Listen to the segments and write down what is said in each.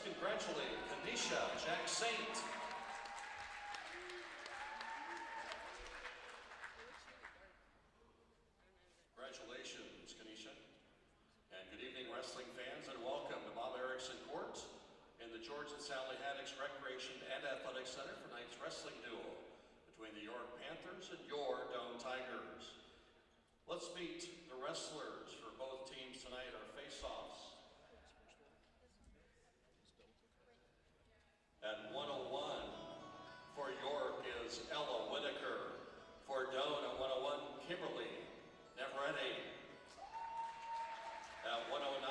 Let's congratulate Kanisha Jack Saint. Congratulations, Kanisha. And good evening, wrestling fans, and welcome to Bob Erickson Court in the George and Sally Haddix Recreation and Athletics Center for tonight's wrestling duel between the York Panthers and your Doane Tigers. Let's meet the wrestlers for both teams tonight, our face-offs. At 101 for York is Ella Whitaker. For Doane at 101, Kimberly Neveretti. At 109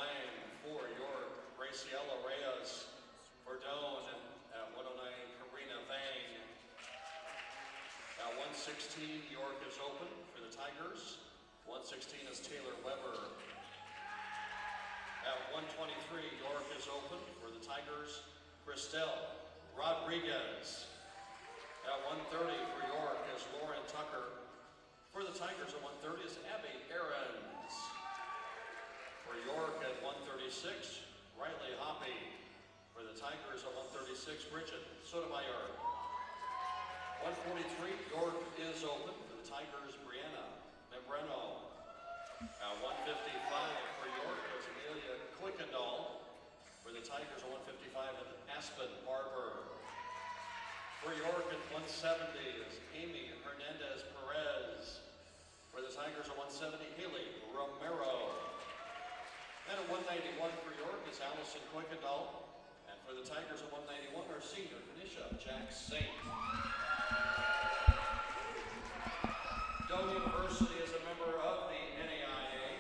for York, Graciela Reyes. For Doane at 109, Karina Vang. At 116, York is open for the Tigers. 116 is Taylor Weber. At 123, York is open for the Tigers. Christelle Rodriguez. At 130 for York is Lauren Tucker. For the Tigers at 130 is Abby Aarons. For York at 136, Riley Hoppy. For the Tigers at 136, Bridget Sotomayor. 143, York is open for the Tigers, Brianna Membreno. At 155 for York is Amelia Kuykendall. For the Tigers at 155 is Aspen Barber. For York at 170 is Amy Hernandez Perez. For the Tigers at 170, Haley Romero. And at 191 for York is Allison Kuykendall. And for the Tigers at 191 are senior Kanisha Jack Saint. Doane University is a member of the NAIA.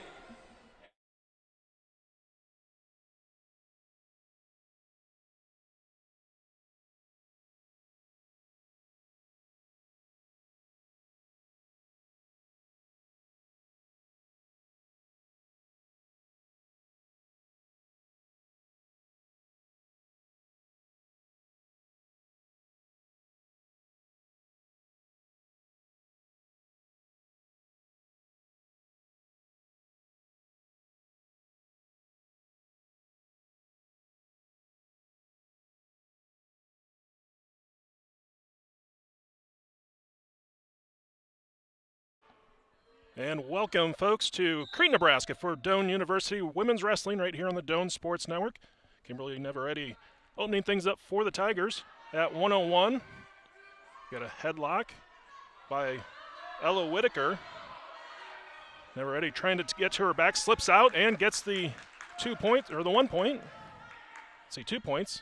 And welcome, folks, to Crete, Nebraska for Doane University Women's Wrestling right here on the Doane Sports Network. Kimberly Neveretti opening things up for the Tigers at 101. Got a headlock by Ella Whitaker. Neveretti trying to get to her back, slips out and gets the 2 point, or the 1 point. Let's see, 2 points.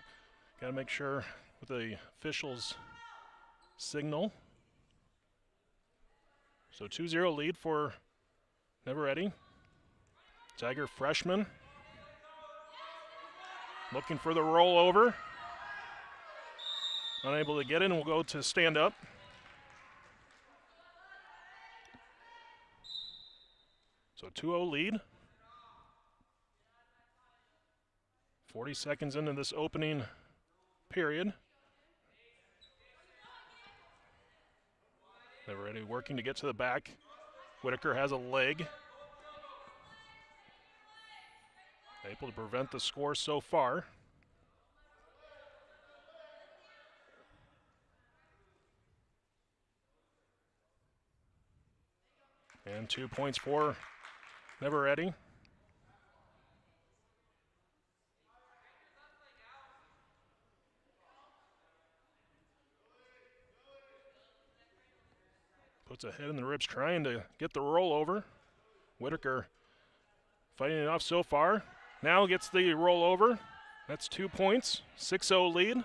Got to make sure with the officials' signal. So 2-0 lead for Neveretti. Tiger freshman. Looking for the rollover. Unable to get in, will go to stand up. So 2-0 lead. 40 seconds into this opening period. Neveretti working to get to the back. Whitaker has a leg. Able to prevent the score so far. And 2 points for Neveretti. Puts a head in the ribs trying to get the rollover. Whitaker fighting it off so far. Now gets the rollover. That's 2 points. 6-0 lead.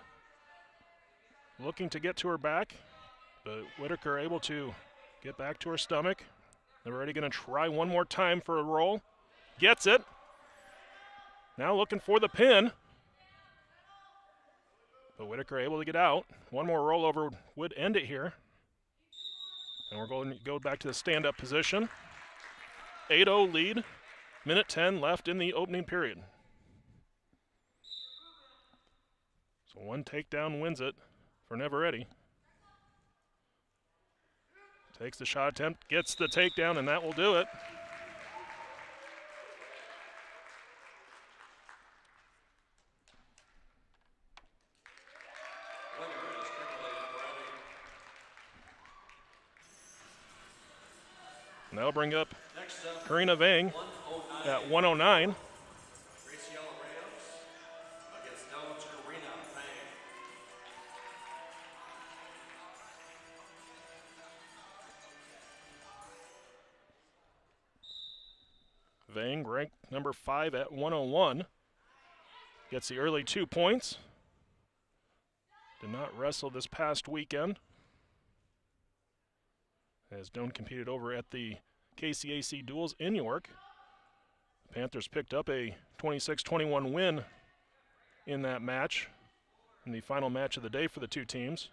Looking to get to her back, but Whitaker able to get back to her stomach. They're already going to try one more time for a roll. Gets it. Now looking for the pin. But Whitaker able to get out. One more rollover would end it here. And we're going to go back to the stand-up position. 8-0 lead. Minute 10 left in the opening period. So one takedown wins it for Neveretti. Takes the shot attempt, gets the takedown, and that will do it. And that'll bring up Next up, Karina Vang 109. at 109. Graciela Reyes against Doan's Karina Fang. Vang ranked number 5 at 101. Gets the early 2 points. Did not wrestle this past weekend, as Doan competed over at the KCAC duels in York. The Panthers picked up a 26-21 win in that match, in the final match of the day for the two teams.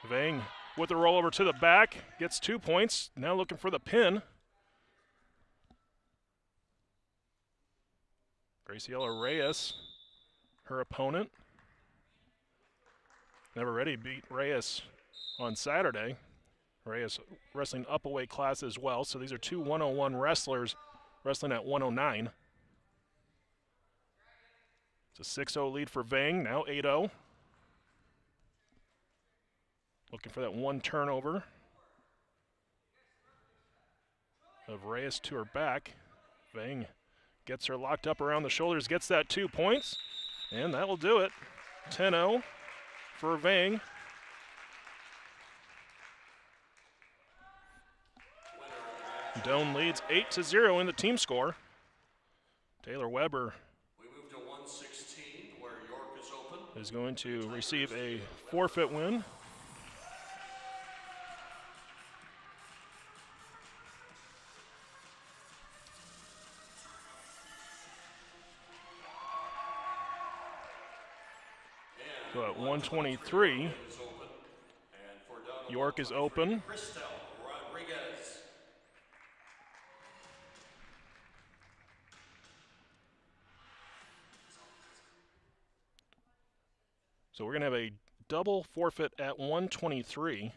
Vang with the rollover to the back, gets 2 points, now looking for the pin. Graciela Reyes, her opponent. Never Ready beat Reyes on Saturday. Reyes wrestling up a weight class as well, so these are two 101 wrestlers wrestling at 109. It's a 6-0 lead for Vang, now 8-0. Looking for that one turnover of Reyes to her back. Vang gets her locked up around the shoulders, gets that 2 points, and that will do it. 10-0 for Vang. Doan leads 8-0 in the team score. Taylor Weber We move to 116, where York is open. is going to receive a forfeit win. So at 123, York is open. Christel Rodriguez. So we're going to have a double forfeit at 123.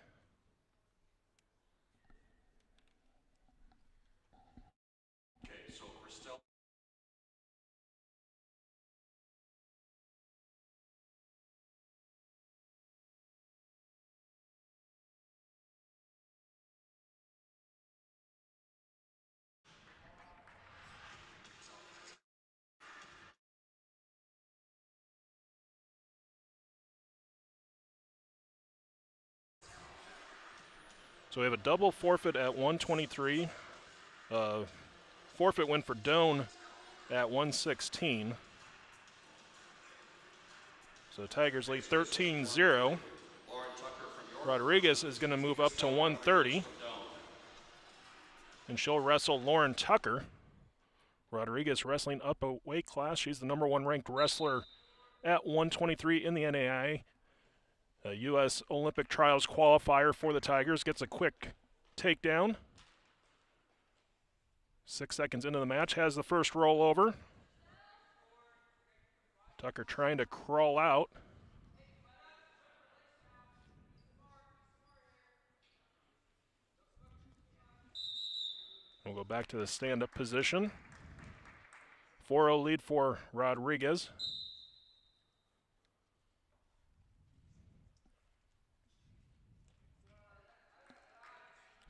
Okay, so Christel. So we have a double forfeit at 123. Forfeit win for Doan at 116. So the Tigers lead 13-0. Lauren Tucker from York. Rodriguez is going to move up to 130. And she'll wrestle Lauren Tucker. Rodriguez wrestling up a weight class. She's the number 1 ranked wrestler at 123 in the NAIA. A U.S. Olympic Trials qualifier for the Tigers. Gets a quick takedown. 6 seconds into the match, has the first rollover. Tucker trying to crawl out. We'll go back to the stand-up position. 4-0 lead for Rodriguez.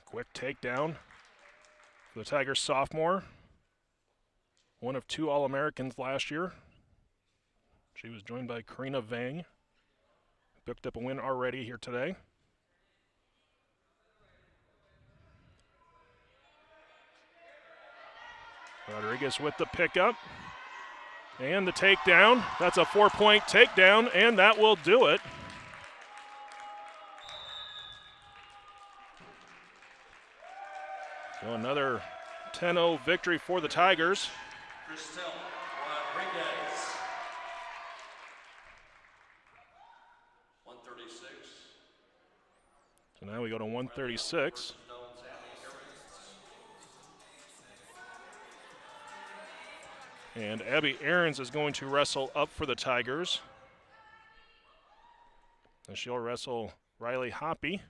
Quick takedown for the Tigers sophomore. One of 2 All-Americans last year. She was joined by Karina Vang. Picked up a win already here today. Rodriguez with the pickup. And the takedown. That's a 4-point takedown, and that will do it. So another 10-0 victory for the Tigers. Christel Rodriguez. 136. So now we go to 136. And Abby Aarons is going to wrestle up for the Tigers. And she'll wrestle Riley Hoppy.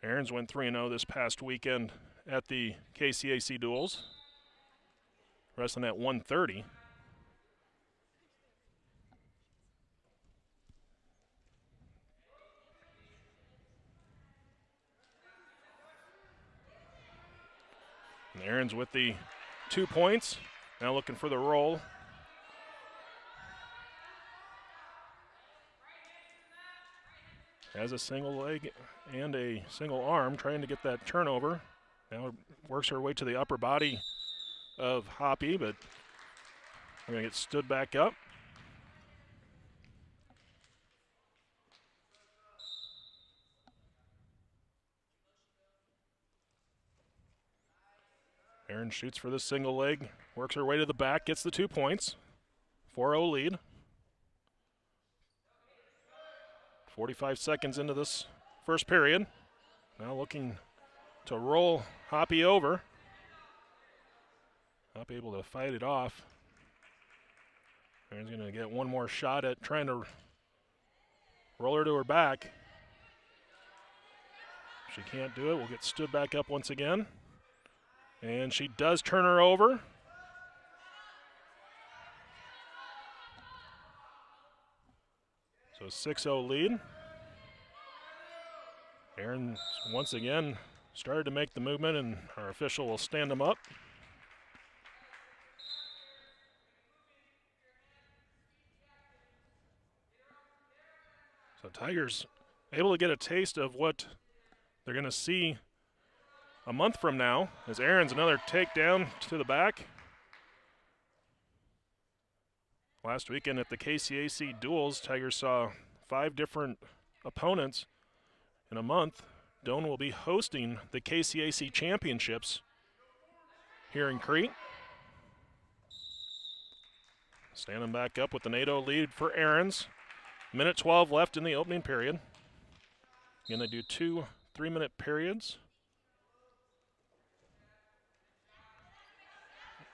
Aarons went 3-0 this past weekend at the KCAC duels. wrestling at 130. And Aaron's with the 2 points. Now looking for the roll. Has a single leg and a single arm, trying to get that turnover. Now works her way to the upper body of Hoppy, but we're going to get stood back up. Aaron shoots for the single leg, works her way to the back, gets the 2 points. 4-0 lead. 45 seconds into this first period. Now looking to roll Hoppy over. Hoppy able to fight it off. Aaron's going to get one more shot at trying to roll her to her back. If she can't do it, we'll get stood back up once again. And she does turn her over. So 6-0 lead. Aaron once again started to make the movement, and our official will stand him up. So Tigers able to get a taste of what they're going to see a month from now, as Aaron's another takedown to the back. Last weekend at the KCAC duels, Tigers saw 5 different opponents in a month. Doane will be hosting the KCAC championships here in Crete. Standing back up with an 8-0 lead for Aaron's. Minute 12 left in the opening period. Going to do 2 3-minute periods.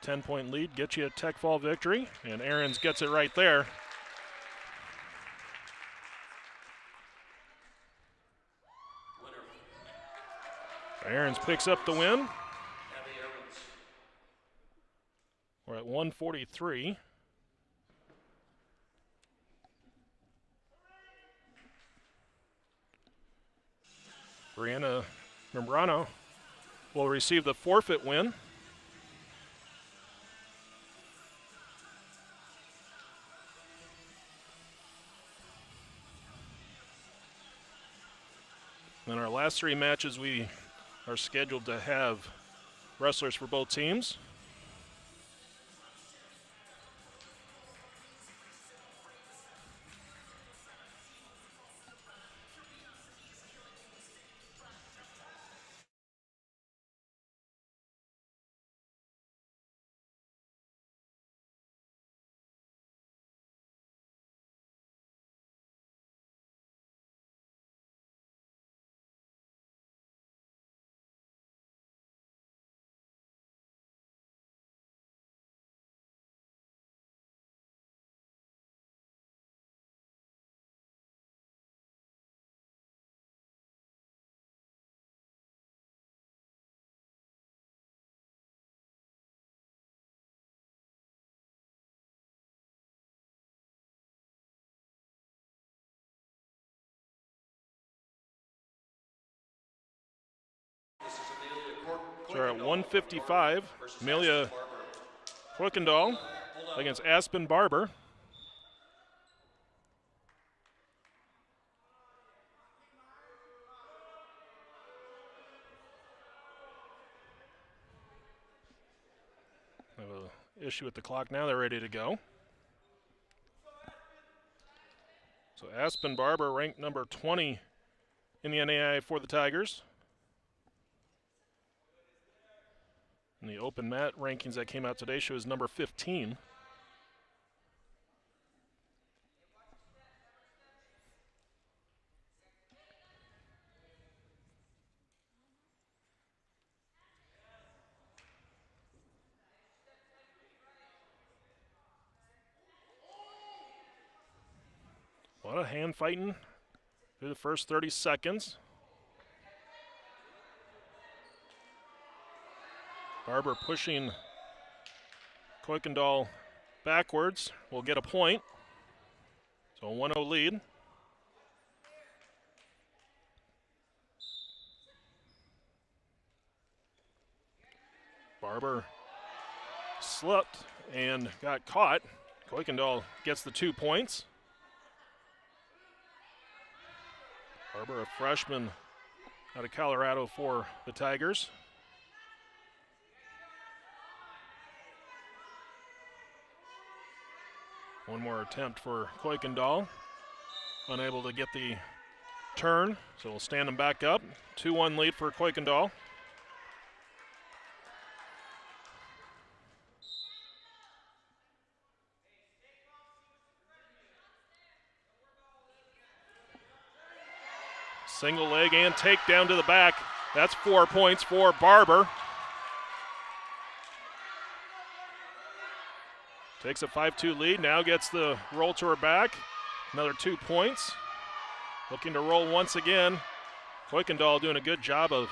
10-point lead gets you a tech fall victory, and Aaron's gets it right there. Aaron's picks up the win. We're at 143. Brianna Membrano will receive the forfeit win. In our last 3 matches, we are scheduled to have wrestlers for both teams. So we're at 155. Amelia Quickendall against Aspen Barber. Have an issue with the clock now. They're ready to go. So Aspen Barber ranked number 20 in the NAIA for the Tigers. And the open mat rankings that came out today shows number 15. A lot of hand fighting through the first 30 seconds. Barber pushing Kuykendall backwards will get a point. So a 1-0 lead. Barber slipped and got caught. Kuykendall gets the 2 points. Barber, a freshman out of Colorado for the Tigers. One more attempt for Kuykendall. Unable to get the turn, so we'll stand them back up. 2-1 lead for Kuykendall. Single leg and takedown to the back. That's 4 points for Barber. Takes a 5-2 lead, now gets the roll to her back. Another 2 points. Looking to roll once again. Kuykendall doing a good job of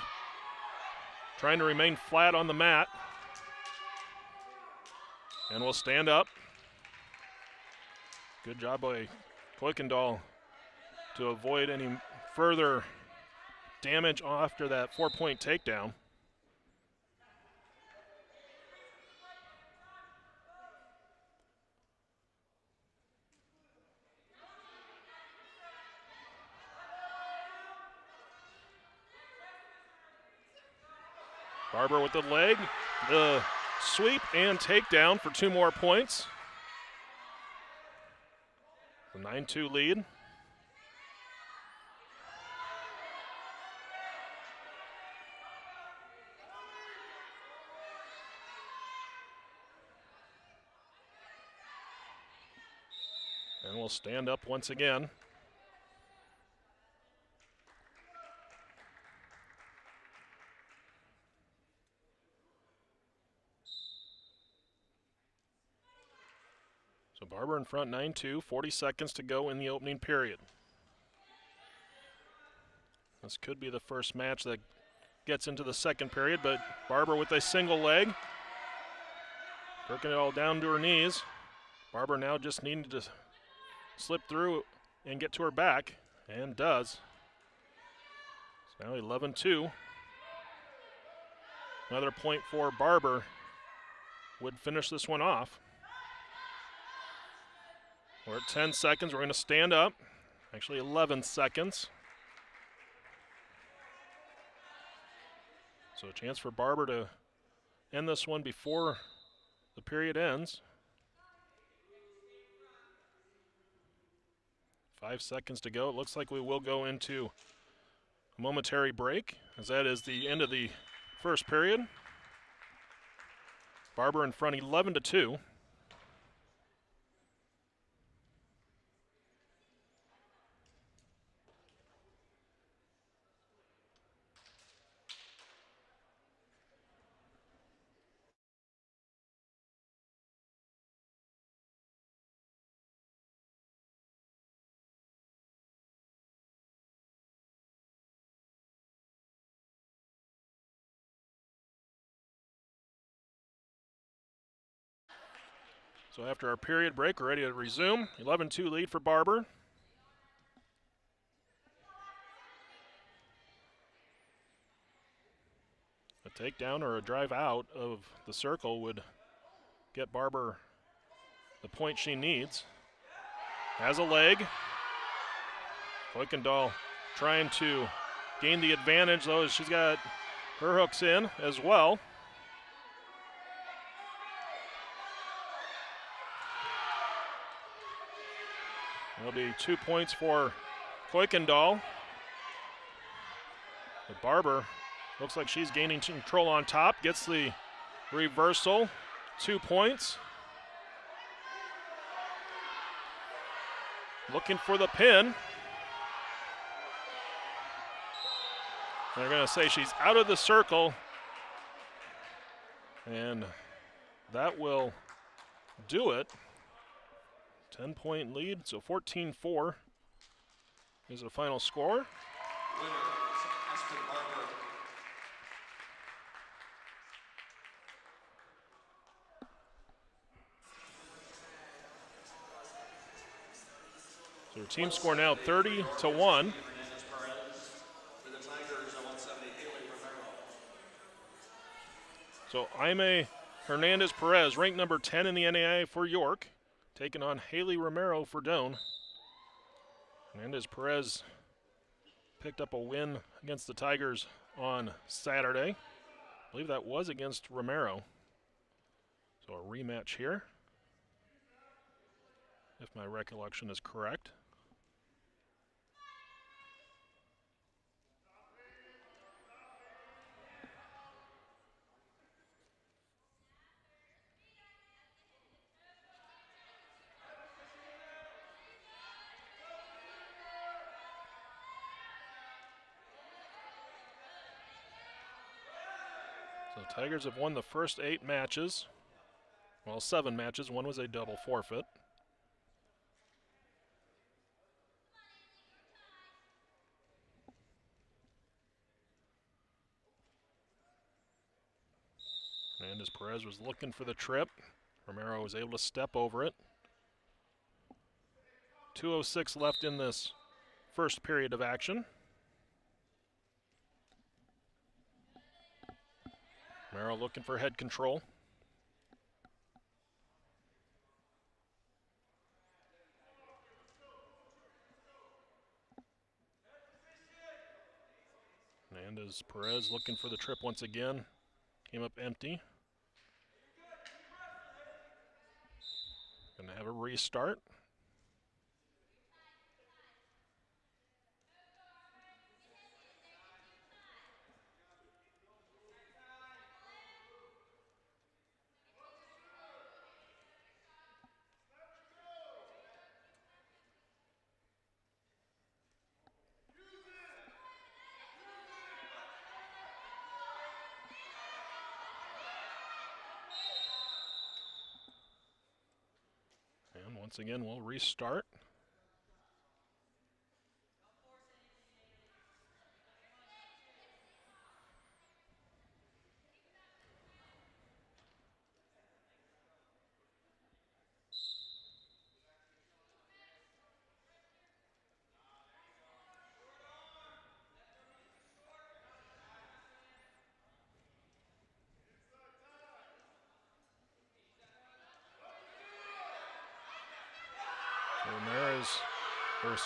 trying to remain flat on the mat. And will stand up. Good job by Kuykendall to avoid any further damage after that 4-point takedown. Barber with the leg, the sweep and takedown for 2 more points. The 9-2 lead. And we'll stand up once again. So Barber in front 9-2, 40 seconds to go in the opening period. This could be the first match that gets into the second period, but Barber with a single leg. Working it all down to her knees. Barber now just needing to slip through and get to her back, and does. It's now 11-2. Another point for Barber would finish this one off. We're at 10 seconds. We're going to stand up. Actually 11 seconds. So a chance for Barber to end this one before the period ends. 5 seconds to go. It looks like we will go into a momentary break, as that is the end of the first period. Barber in front 11-2. So after our period break, we're ready to resume. 11-2 lead for Barber. A takedown or a drive out of the circle would get Barber the point she needs. Has a leg. Kuykendall trying to gain the advantage, though, as she's got her hooks in as well. There'll be 2 points for Kuykendall. But Barber looks like she's gaining control on top, gets the reversal, 2 points. Looking for the pin. They're going to say she's out of the circle, and that will do it. 10-point lead, so 14-4 is the final score. Winner, Aspen Barber. Their team score now 30-1. So Jaime Hernandez Perez, ranked number 10 in the NAIA for York, taking on Haley Romero for Doane. Hernandez Perez picked up a win against the Tigers on Saturday. I believe that was against Romero. So a rematch here, if my recollection is correct. So Tigers have won the first 8 matches. Well, 7 matches. One was a double forfeit. Hernandez Perez was looking for the trip. Romero was able to step over it. 2:06 left in this first period of action. Romero looking for head control. Hernandez Perez looking for the trip once again. Came up empty. Gonna have a restart. And once again, we'll restart.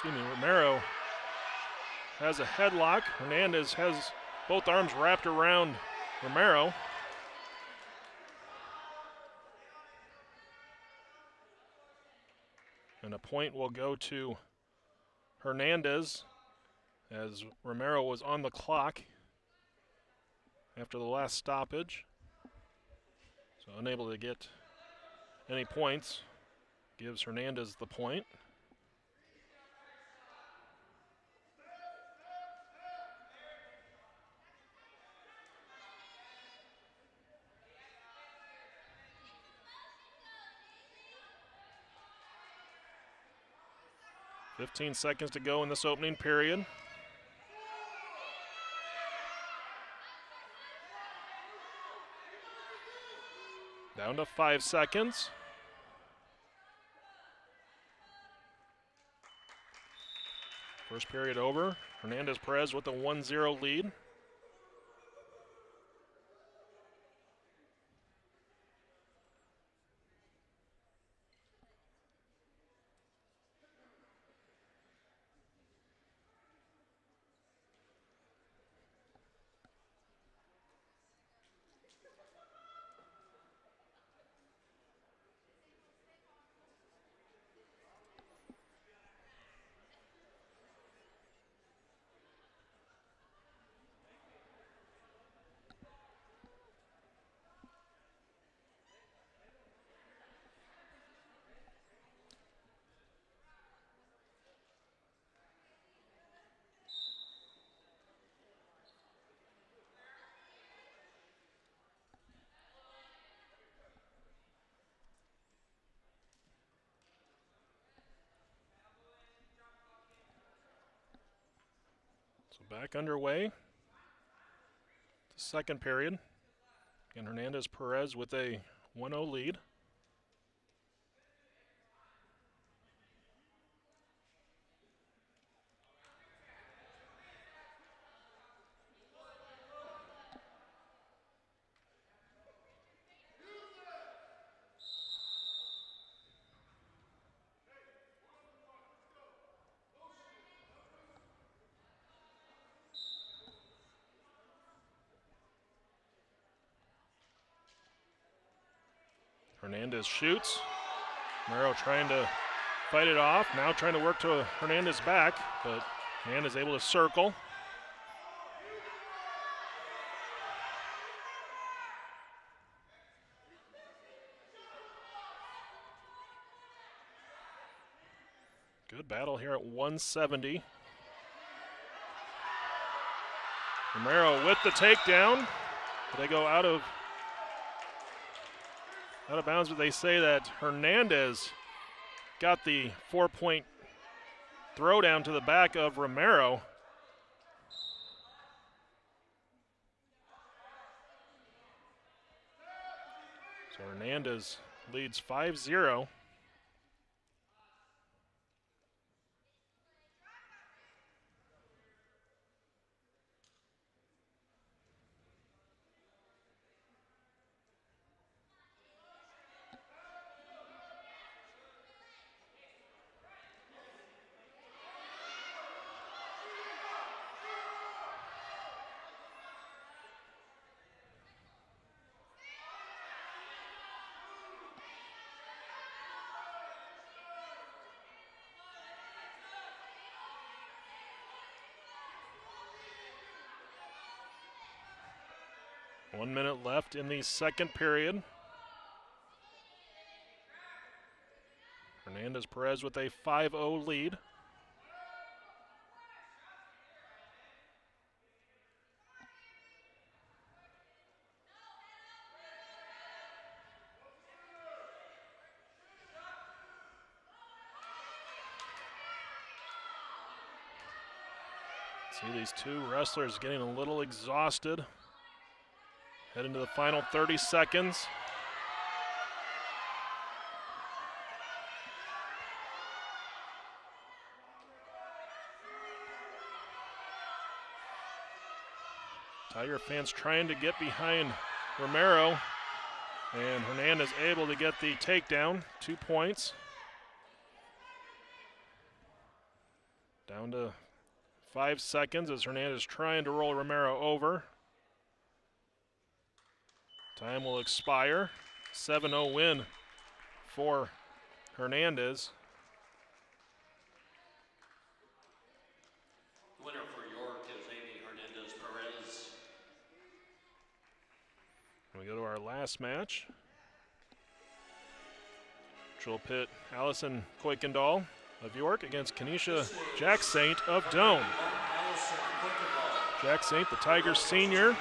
Romero has a headlock. Hernandez has both arms wrapped around Romero. And a point will go to Hernandez as Romero was on the clock after the last stoppage. So unable to get any points, gives Hernandez the point. $15 seconds to go in this opening period. Down to 5 seconds. First period over. Hernandez Perez with a 1-0 lead. So back underway. The second period. Again, Hernandez Perez with a 1-0 lead. Hernandez shoots. Romero trying to fight it off. Now trying to work to Hernandez back, but Hernandez able to circle. Good battle here at 170. Romero with the takedown. They go out of bounds, but they say that Hernandez got the 4-point throwdown to the back of Romero. So Hernandez leads 5-0. One minute left in the second period. Hernandez Perez with a 5-0 lead. See these two wrestlers getting a little exhausted. Head into the final 30 seconds. Tiger fans trying to get behind Romero, and Hernandez able to get the takedown, 2 points. Down to 5 seconds as Hernandez trying to roll Romero over. Time will expire. 7-0 win for Hernandez. Winner for York is Amy Hernandez Perez. We go to our last match, which will pit Allison Kuykendall of York against Kenesha Jack Saint of Doane. Jack Saint, the Tigers senior.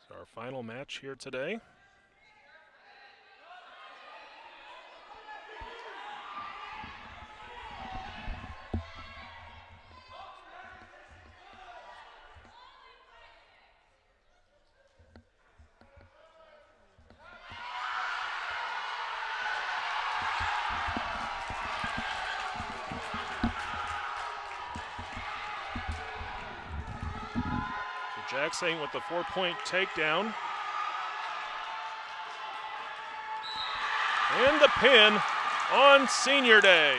Our final match here today. Jack Saint with the 4-point takedown. And the pin on senior day.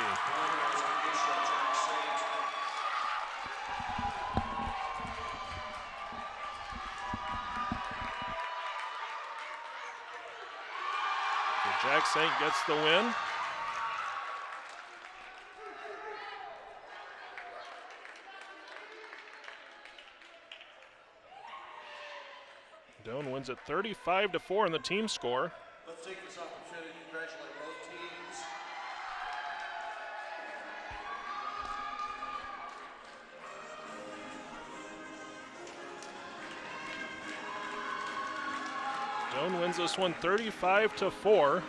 So Jack Saint gets the win. Doane wins it 35-4 in the team score. Let's take this opportunity to congratulate both teams. Doane wins this one 35-4.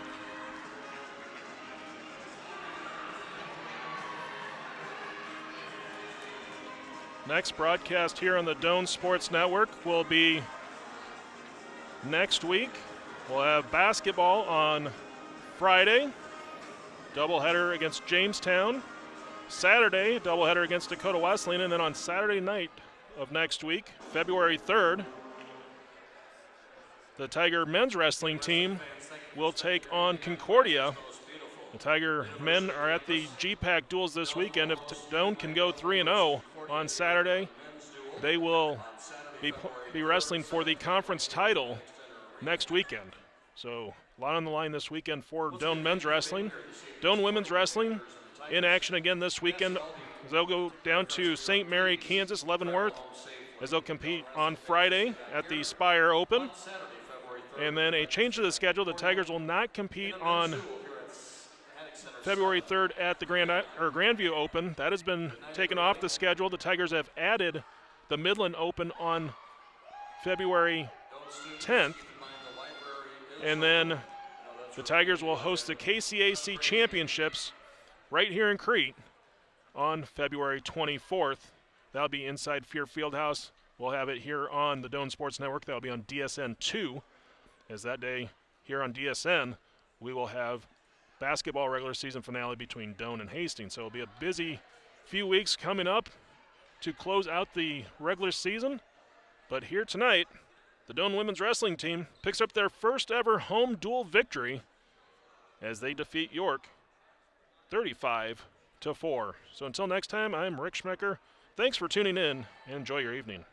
Next broadcast here on the Doane Sports Network will be next week. We'll have basketball on Friday, doubleheader against Jamestown. Saturday, doubleheader against Dakota Wesleyan, and then on Saturday night of next week, February 3rd, the Tiger men's wrestling team will take on Concordia. The Tiger men are at the GPAC duels this weekend. If Doane can go 3-0 on Saturday, they will be wrestling for the conference title next weekend. So a lot on the line this weekend for Doane men's wrestling. Doane women's wrestling in action again this weekend. They'll go down to St. Mary, Kansas, Leavenworth, as they'll compete on Friday at the Spire Open. And then a change to the schedule. The Tigers will not compete on February 3rd at the Grandview Open. That has been taken off the schedule. The Tigers have added the Midland Open on February 10th. And then the Tigers will host the KCAC Championships right here in Crete on February 24th. That'll be inside Fear Fieldhouse. We'll have it here on the Doane Sports Network. That'll be on DSN 2. As that day here on DSN, we will have basketball regular season finale between Doane and Hastings. So it'll be a busy few weeks coming up to close out the regular season. But here tonight, the Doane women's wrestling team picks up their first ever home dual victory as they defeat York 35-4. So until next time, I'm Rick Schmecker. Thanks for tuning in and enjoy your evening.